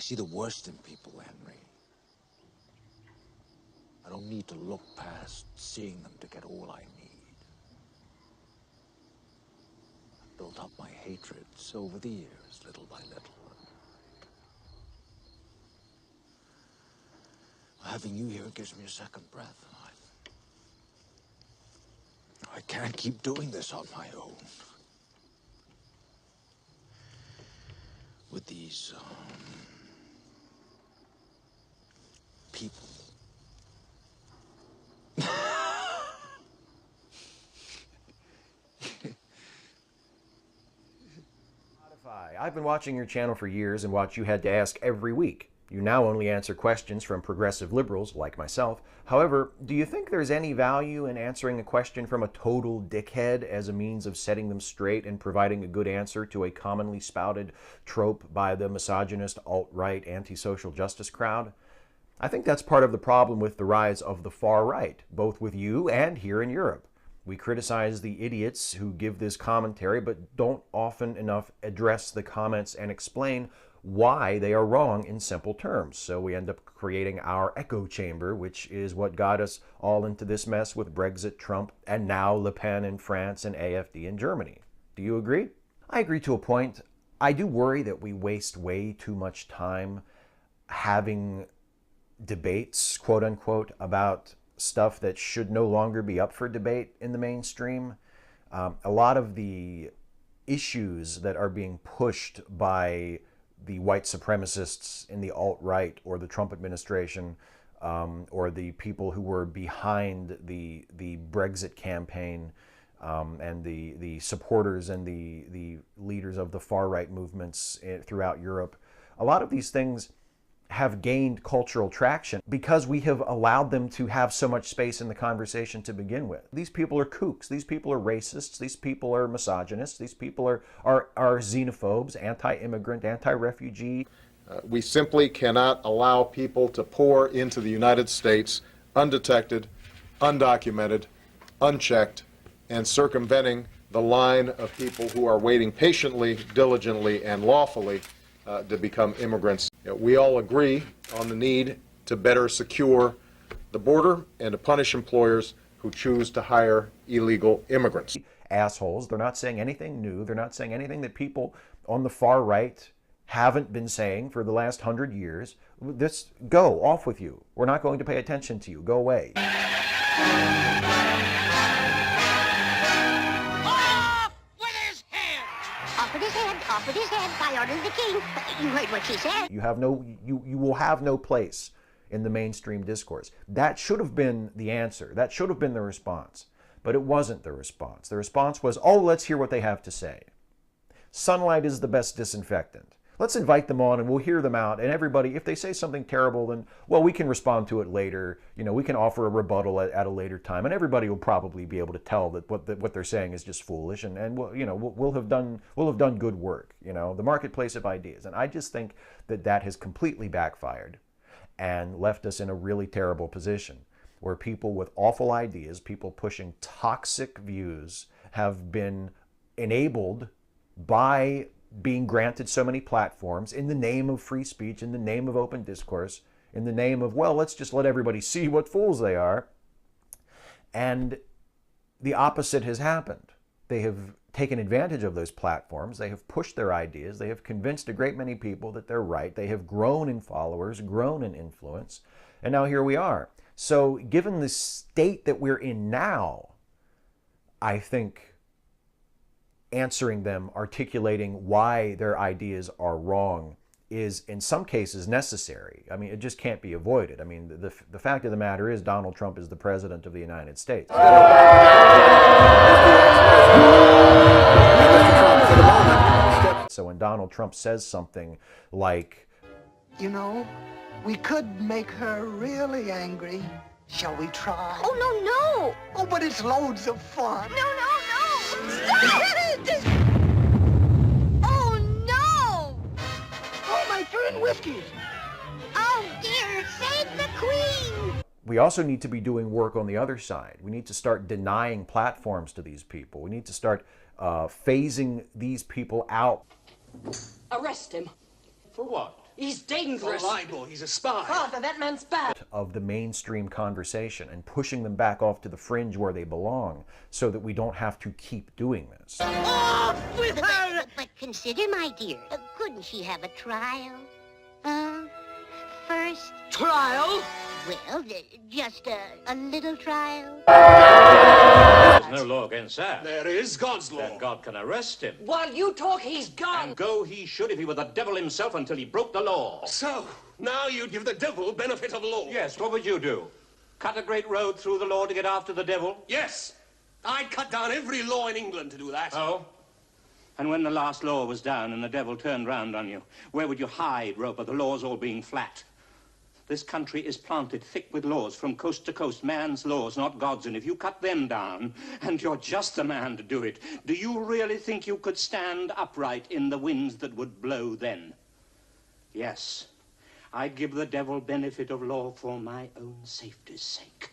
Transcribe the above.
see the worst in people, Henry. I don't need to look past seeing them to get all I need. I've built up my hatreds over the years, little by little. Having you here gives me a second breath. I can't keep doing this on my own. With these, people. I've been watching your channel for years and watched you had to ask every week. You now only answer questions from progressive liberals like myself. However, do you think there's any value in answering a question from a total dickhead as a means of setting them straight and providing a good answer to a commonly spouted trope by the misogynist, alt-right, anti-social justice crowd? I think that's part of the problem with the rise of the far right, both with you and here in Europe. We criticize the idiots who give this commentary, but don't often enough address the comments and explain why they are wrong in simple terms. So we end up creating our echo chamber, which is what got us all into this mess with Brexit, Trump, and now Le Pen in France and AfD in Germany. Do you agree? I agree to a point. I do worry that we waste way too much time having debates, quote unquote, about stuff that should no longer be up for debate in the mainstream. A lot of the issues that are being pushed by the white supremacists in the alt-right or the Trump administration or the people who were behind the Brexit campaign and the supporters and the leaders of the far-right movements throughout Europe. A lot of these things have gained cultural traction because we have allowed them to have so much space in the conversation to begin with. These people are kooks. These people are racists. These people are misogynists. These people are xenophobes, anti-immigrant, anti-refugee. We simply cannot allow people to pour into the United States undetected, undocumented, unchecked, and circumventing the line of people who are waiting patiently, diligently, and lawfully to become immigrants. We all agree on the need to better secure the border and to punish employers who choose to hire illegal immigrants. Assholes. They're not saying anything new. They're not saying anything that people on the far right haven't been saying for the last 100 years. This, go, off with you. We're not going to pay attention to you. Go away. Off with his head by order of the king. You heard what she said. You will have no place in the mainstream discourse. That should have been the answer. That should have been the response. But it wasn't the response. The response was, oh, let's hear what they have to say. Sunlight is the best disinfectant. Let's invite them on and we'll hear them out. And everybody, if they say something terrible, then, well, we can respond to it later. You know, we can offer a rebuttal at a later time. And everybody will probably be able to tell that what they're saying is just foolish. And we'll, you know, we'll have done good work, you know, the marketplace of ideas. And I just think that has completely backfired and left us in a really terrible position where people with awful ideas, people pushing toxic views have been enabled by being granted so many platforms in the name of free speech, in the name of open discourse, in the name of, well, let's just let everybody see what fools they are. And the opposite has happened. They have taken advantage of those platforms. They have pushed their ideas. They have convinced a great many people that they're right. They have grown in followers, grown in influence. And now here we are. So given the state that we're in now, I think answering them, articulating why their ideas are wrong is in some cases necessary. I mean, it just can't be avoided. I mean, the fact of the matter is Donald Trump is the president of the United States. So when Donald Trump says something like, you know, we could make her really angry. Shall we try? Oh, no. Oh, but it's loads of fun. No. Stop it! Oh, no! Oh, my friend Whiskey. Oh, dear, save the queen! We also need to be doing work on the other side. We need to start denying platforms to these people. We need to start phasing these people out. Arrest him. For what? He's dangerous. A libel. He's a spy. Father, that man's bad. Of the mainstream conversation and pushing them back off to the fringe where they belong so that we don't have to keep doing this. Off with her! But consider, my dear, couldn't she have a trial? First? Trial? Well, just a little trial. There's no law against that. There is God's law. Then God can arrest him. While you talk, he's gone. And go he should if he were the devil himself until he broke the law. So, now you'd give the devil benefit of law. Yes, what would you do? Cut a great road through the law to get after the devil? Yes. I'd cut down every law in England to do that. Oh? And when the last law was down and the devil turned round on you, where would you hide, Roper, the laws all being flat? This country is planted thick with laws from coast to coast, man's laws, not God's. And if you cut them down, and you're just the man to do it, do you really think you could stand upright in the winds that would blow then? Yes, I'd give the devil benefit of law for my own safety's sake.